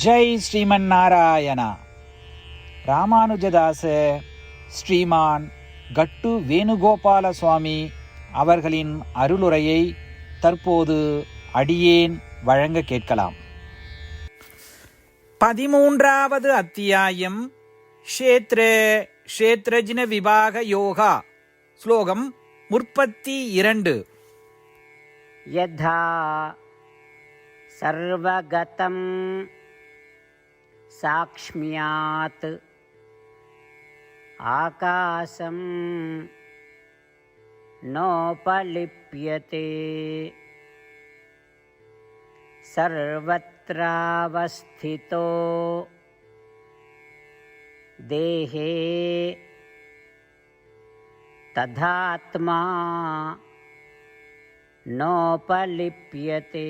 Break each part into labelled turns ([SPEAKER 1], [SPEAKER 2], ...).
[SPEAKER 1] ஜெய் ஸ்ரீமன் நாராயணா. ராமானுஜதாச ஸ்ரீமான் கட்டு வேணுகோபால சுவாமி அவர்களின் அருளுரையை தற்போது அடியேன் வழங்க கேட்கலாம். 13வது அத்தியாயம் க்ஷேத்ரஜ்ன விபாக யோகா. ஸ்லோகம் 32.
[SPEAKER 2] யதா சர்வகதம் சாக்ஷ்மியாத் ஆகாசம் நோபலிப்யதே சர்வத்ராவஸ்திதோ தேஹே ததாத்மா நோபலிப்யதே.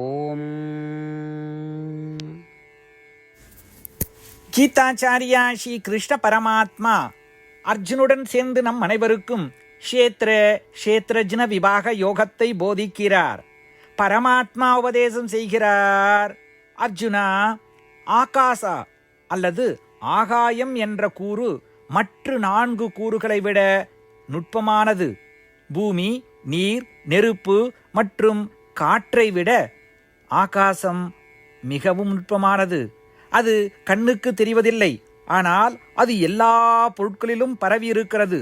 [SPEAKER 2] ஓம்.
[SPEAKER 1] கீதாச்சாரியா ஸ்ரீ கிருஷ்ண பரமாத்மா அர்ஜுனுடன் சேர்ந்து நம் அனைவருக்கும் க்ஷேத்ரஜ்ன விபாக யோகத்தை போதிக்கிறார். பரமாத்மா உபதேசம் செய்கிறார். அர்ஜுனா, ஆகாசா அல்லது ஆகாயம் என்ற கூறு மற்ற 4 கூறுகளை விட நுட்பமானது. பூமி, நீர், நெருப்பு மற்றும் காற்றை விட ஆகாசம் மிகவும் நுட்பமானது. அது கண்ணுக்கு தெரிவதில்லை, ஆனால் அது எல்லா பொருட்களிலும் பரவி இருக்கிறது.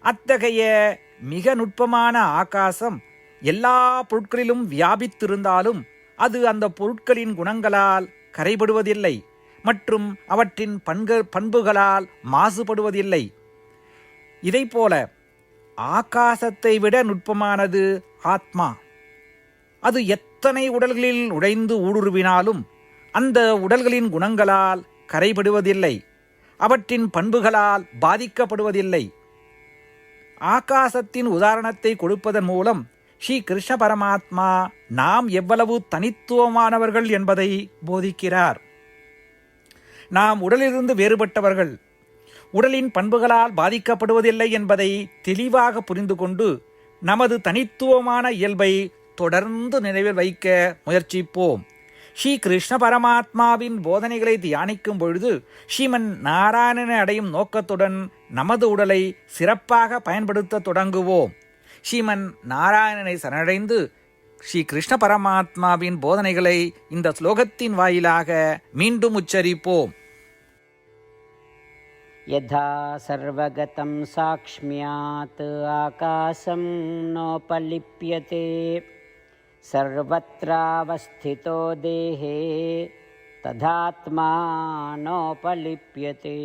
[SPEAKER 1] அத்தகைய மிக நுட்பமான ஆகாசம் எல்லா பொருட்களிலும் வியாபித்திருந்தாலும் அது அந்த பொருட்களின் குணங்களால் கரைபடுவதில்லை மற்றும் அவற்றின் பண்புகளால் மாசுபடுவதில்லை. இதைப்போல ஆகாசத்தை விட நுட்பமானது ஆத்மா. அது எத்தனை உடல்களில் உடைந்து ஊடுருவினாலும் அந்த உடல்களின் குணங்களால் கரைபடுவதில்லை, அவற்றின் பண்புகளால் பாதிக்கப்படுவதில்லை. ஆகாசத்தின் உதாரணத்தை கொடுப்பதன் மூலம் ஸ்ரீ கிருஷ்ண பரமாத்மா நாம் எவ்வளவு தனித்துவமானவர்கள் என்பதை போதிக்கிறார். நாம் உடலிலிருந்து வேறுபட்டவர்கள், உடலின் பண்புகளால் பாதிக்கப்படுவதில்லை என்பதை தெளிவாக புரிந்து கொண்டு நமது தனித்துவமான இயல்பை தொடர்ந்து நினைவில் வைக்க முயற்சிப்போம். ஸ்ரீ கிருஷ்ண பரமாத்மாவின் போதனைகளை தியானிக்கும் பொழுது ஸ்ரீமன் நாராயணனை அடையும் நோக்கத்துடன் நமது உடலை சிறப்பாக பயன்படுத்த தொடங்குவோம். ஸ்ரீமன் நாராயணனை சரணடைந்து ஸ்ரீ கிருஷ்ண பரமாத்மாவின் போதனைகளை இந்த ஸ்லோகத்தின் வாயிலாக மீண்டும் உச்சரிப்போம்.
[SPEAKER 2] யதா சர்வகதம் சாக்ஷ்மியாத் ஆகாசம் நோபலிப்யதே சர்வத்ராவஸ்திதோ தேஹே ததாத்மா நோபலிப்யதே.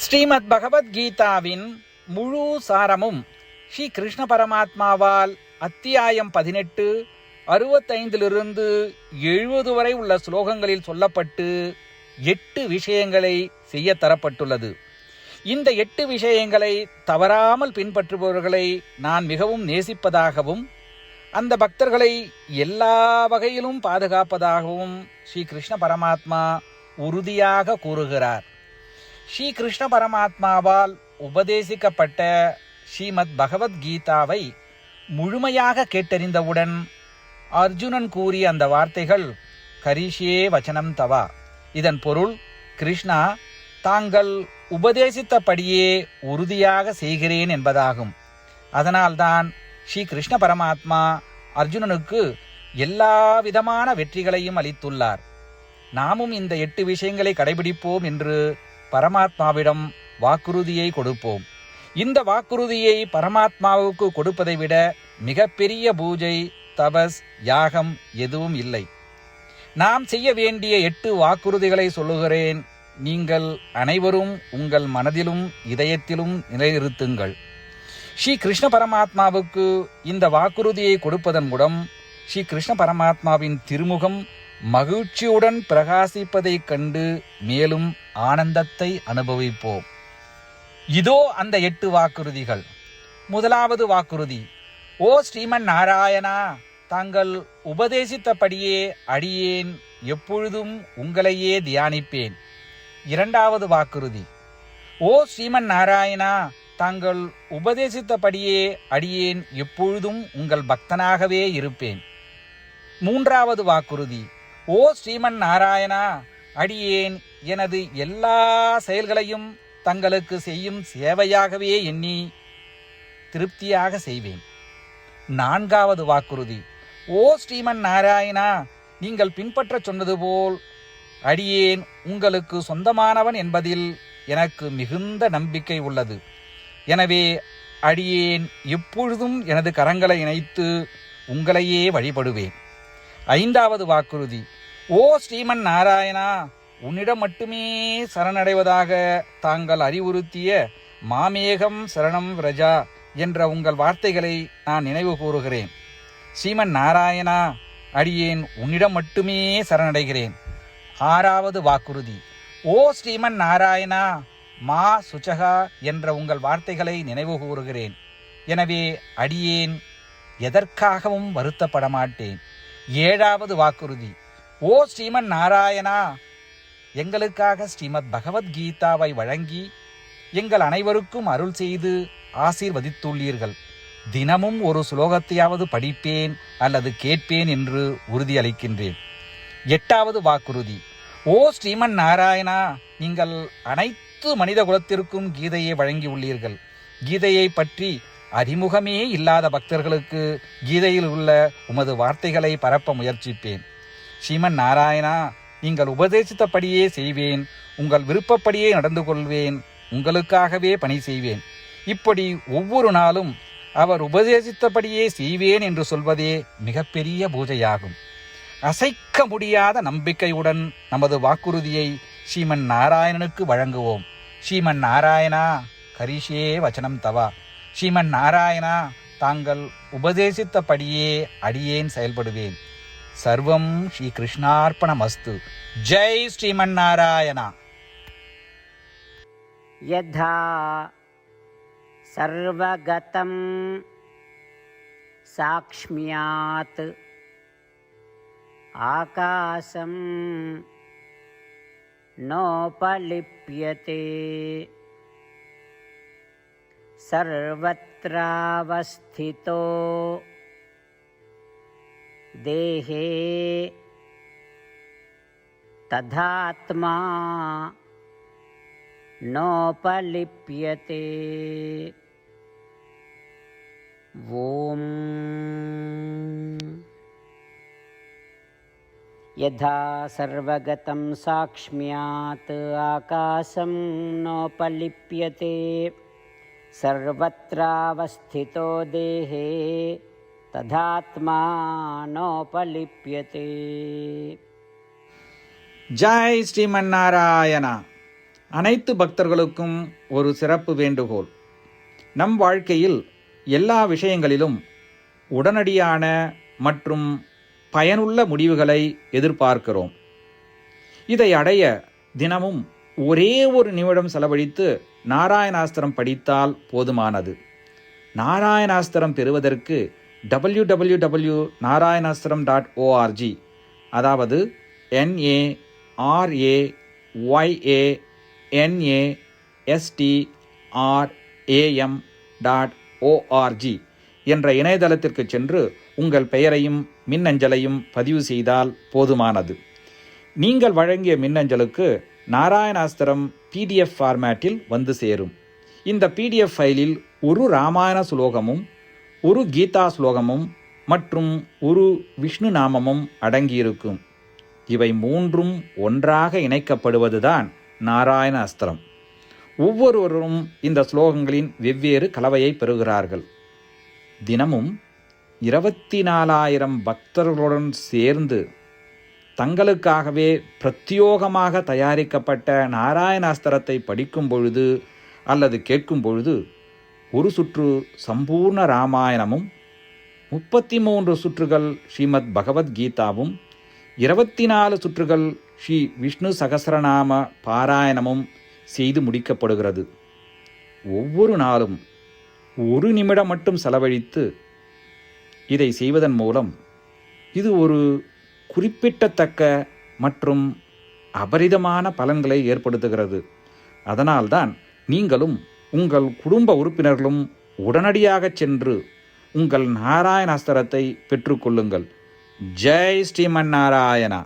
[SPEAKER 1] ஸ்ரீமத் பகவத்கீதாவின் முழு சாரமும் ஸ்ரீ கிருஷ்ண பரமாத்மாவால் அத்தியாயம் 18, 65 70 வரை உள்ள ஸ்லோகங்களில் சொல்லப்பட்டு 8 விஷயங்களை செய்ய தரப்பட்டுள்ளது. இந்த 8 விஷயங்களை தவறாமல் பின்பற்றுபவர்களை நான் மிகவும் நேசிப்பதாகவும் அந்த பக்தர்களை எல்லா வகையிலும் பாதுகாப்பதாகவும் ஸ்ரீ கிருஷ்ண பரமாத்மா உறுதியாக கூறுகிறார். ஸ்ரீ கிருஷ்ண பரமாத்மாவால் உபதேசிக்கப்பட்ட ஸ்ரீமத் பகவத்கீதாவை முழுமையாக கேட்டறிந்தவுடன் அர்ஜுனன் கூறிய அந்த வார்த்தைகள் கரிஷ்யே வச்சனம் தவா. இதன் பொருள், கிருஷ்ணா, தாங்கள் உபதேசித்தபடியே உறுதியாக செய்கிறேன் என்பதாகும். அதனால்தான் ஸ்ரீ கிருஷ்ண பரமாத்மா அர்ஜுனனுக்கு எல்லா விதமான வெற்றிகளையும் அளித்துள்ளார். நாமும் இந்த 8 விஷயங்களை கடைபிடிப்போம் என்று பரமாத்மாவிடம் வாக்குறுதியை கொடுப்போம். இந்த வாக்குறுதியை பரமாத்மாவுக்கு கொடுப்பதை விட மிகப்பெரிய பூஜை, தபஸ், யாகம் எதுவும் இல்லை. நாம் செய்ய வேண்டிய 8 வாக்குறுதிகளை சொல்லுகிறேன். நீங்கள் அனைவரும் உங்கள் மனதிலும் இதயத்திலும் நிலைநிறுத்துங்கள். ஸ்ரீ கிருஷ்ண பரமாத்மாவுக்கு இந்த வாக்குறுதியை கொடுப்பதன் மூலம் ஸ்ரீ கிருஷ்ண பரமாத்மாவின் திருமுகம் மகிழ்ச்சியுடன் பிரகாசிப்பதைக் கண்டு மேலும் ஆனந்தத்தை அனுபவிப்போம். இதோ அந்த 8 வாக்குறுதிகள். முதலாவது வாக்குறுதி: ஓ ஸ்ரீமன் நாராயணா, தாங்கள் உபதேசித்தபடியே அடியேன் எப்பொழுதும் உங்களையே தியானிப்பேன். இரண்டாவது வாக்குறுதி: ஓ ஸ்ரீமன் நாராயணா, தாங்கள் உபதேசித்தபடியே அடியேன் எப்பொழுதும் உங்கள் பக்தனாகவே இருப்பேன். 3வது வாக்குறுதி. ஓ ஸ்ரீமன் நாராயணா, அடியேன் எனது எல்லா செயல்களையும் தங்களுக்கு செய்யும் சேவையாகவே எண்ணி திருப்தியாக செய்வேன். 4வது வாக்குறுதி. ஓ ஸ்ரீமன் நாராயணா, நீங்கள் பின்பற்றச் சொன்னது போல் அடியேன் உங்களுக்கு சொந்தமானவன் என்பதில் எனக்கு மிகுந்த நம்பிக்கை உள்ளது. எனவே அடியேன் எப்பொழுதும் எனது கரங்களை இணைத்து உங்களையே வழிபடுவேன். 5வது வாக்குறுதி. ஓ ஸ்ரீமன் நாராயணா, உன்னிடம் மட்டுமே சரணடைவதாக தாங்கள் அறிவுறுத்திய மாமேகம் சரணம் விரஜா என்ற உங்கள் வார்த்தைகளை நான் நினைவு கூறுகிறேன். ஸ்ரீமன் நாராயணா, அடியேன் உன்னிடம் மட்டுமே சரணடைகிறேன். 6வது வாக்குறுதி. ஓ ஸ்ரீமன் நாராயணா, மா சுச்சகா என்ற உங்கள் வார்த்தைகளை நினைவு கூறுகிறேன். எனவே அடியேன் எதற்காகவும் வருத்தப்பட மாட்டேன். 7வது வாக்குறுதி. ஓ ஸ்ரீமன் நாராயணா, எங்களுக்காக ஸ்ரீமத் பகவத்கீதாவை வழங்கி எங்கள் அனைவருக்கும் அருள் செய்து ஆசீர்வதித்துள்ளீர்கள். தினமும் ஒரு ஸ்லோகத்தையாவது படிப்பேன் அல்லது கேட்பேன் என்று உறுதியளிக்கின்றேன். 8வது வாக்குறுதி. ஓ ஸ்ரீமன் நாராயணா, நீங்கள் அனைத்து மனித குலத்திற்கும் கீதையை வழங்கியுள்ளீர்கள். கீதையை பற்றி அறிமுகமே இல்லாத பக்தர்களுக்கு கீதையில் உள்ள உமது வார்த்தைகளை பரப்ப முயற்சிப்பேன். ஸ்ரீமன் நாராயணா, நீங்கள் உபதேசித்தபடியே செய்வேன். உங்கள் விருப்பப்படியே நடந்து கொள்வேன். உங்களுக்காகவே பணி செய்வேன். இப்படி ஒவ்வொரு நாளும் அவர் உபதேசித்தபடியே செய்வேன் என்று சொல்வதே மிகப்பெரிய பூஜையாகும். அசைக்க முடியாத நம்பிக்கையுடன் நமது வாக்குறுதியை ஸ்ரீமன் நாராயணனுக்கு வழங்குவோம். ஸ்ரீமன் நாராயணா, கரிஷே வச்சனம் தவா. ஸ்ரீமன் நாராயணா, தாங்கள் உபதேசித்தபடியே அடியேன் செயல்படுவேன். சர்வம் ஸ்ரீ கிருஷ்ணார்ப்பணமஸ்து. ஜெய் ஸ்ரீமன் நாராயணா.
[SPEAKER 2] யதா சர்வகதம் சாக்ஷ்மியாத் ஆகாசம் நோபலிப்யதே சர்வத்ராவஸ்திதோ தேஹே ததாத்மா நோபலிப்யதே. ஓம் யதா சர்வகதம் சாக்ஷ்மியாத் ஆகாசம் நோபலிப்யதே சர்வத்ராவஸ்திதோ தேஹே ததாத்மா நோபலிப்யதே.
[SPEAKER 1] ஜெய் ஸ்ரீமன் நாராயணா. அனைத்து பக்தர்களுக்கும் ஒரு சிறப்பு வேண்டுகோள். நம் வாழ்க்கையில் எல்லா விஷயங்களிலும் உடனடியான மற்றும் பயனுள்ள முடிவுகளை எதிர்பார்க்கிறோம். இதை அடைய தினமும் ஒரே ஒரு நிமிடம் செலவழித்து நாராயணாஸ்திரம் படித்தால் போதுமானது. நாராயணாஸ்திரம் பெறுவதற்கு www.narayanaastram.org, அதாவது NARAYANASTRAM.org என்ற இணையதளத்திற்கு சென்று உங்கள் பெயரையும் மின்னஞ்சலையும் பதிவு செய்தால் போதுமானது. நீங்கள் வழங்கிய மின்னஞ்சலுக்கு நாராயணாஸ்திரம் PDF ஃபார்மேட்டில் வந்து சேரும். இந்த PDF ஃபைலில் ஒரு ராமாயண ஸ்லோகமும் ஒரு கீதா ஸ்லோகமும் மற்றும் ஒரு விஷ்ணு நாமமும் அடங்கியிருக்கும். இவை மூன்றும் ஒன்றாக இணைக்கப்படுவதுதான் நாராயண அஸ்திரம். ஒவ்வொருவரும் இந்த ஸ்லோகங்களின் வெவ்வேறு கலவையை பெறுகிறார்கள். தினமும் 24,000 பக்தர்களுடன் சேர்ந்து தங்களுக்காகவே பிரத்யோகமாக தயாரிக்கப்பட்ட நாராயணாஸ்திரத்தை படிக்கும் பொழுது அல்லது கேட்கும் பொழுது ஒரு சுற்று சம்பூர்ண ராமாயணமும் 33 சுற்றுகள் ஸ்ரீமத் பகவத்கீதாவும் 24 சுற்றுகள் ஸ்ரீ விஷ்ணு சகஸ்ரநாம பாராயணமும் செய்து முடிக்கப்படுகிறது. ஒவ்வொரு நாளும் ஒரு நிமிடம் மட்டும் செலவழித்து இதை செய்வதன் மூலம் இது ஒரு குறிப்பிடத்தக்க மற்றும் அபரிதமான பலன்களை ஏற்படுத்துகிறது. அதனால்தான் நீங்களும் உங்கள் குடும்ப உறுப்பினர்களும் உடனடியாக சென்று உங்கள் நாராயணாஸ்திரத்தை பெற்றுக்கொள்ளுங்கள். ஜெய் ஸ்ரீமன் நாராயணா.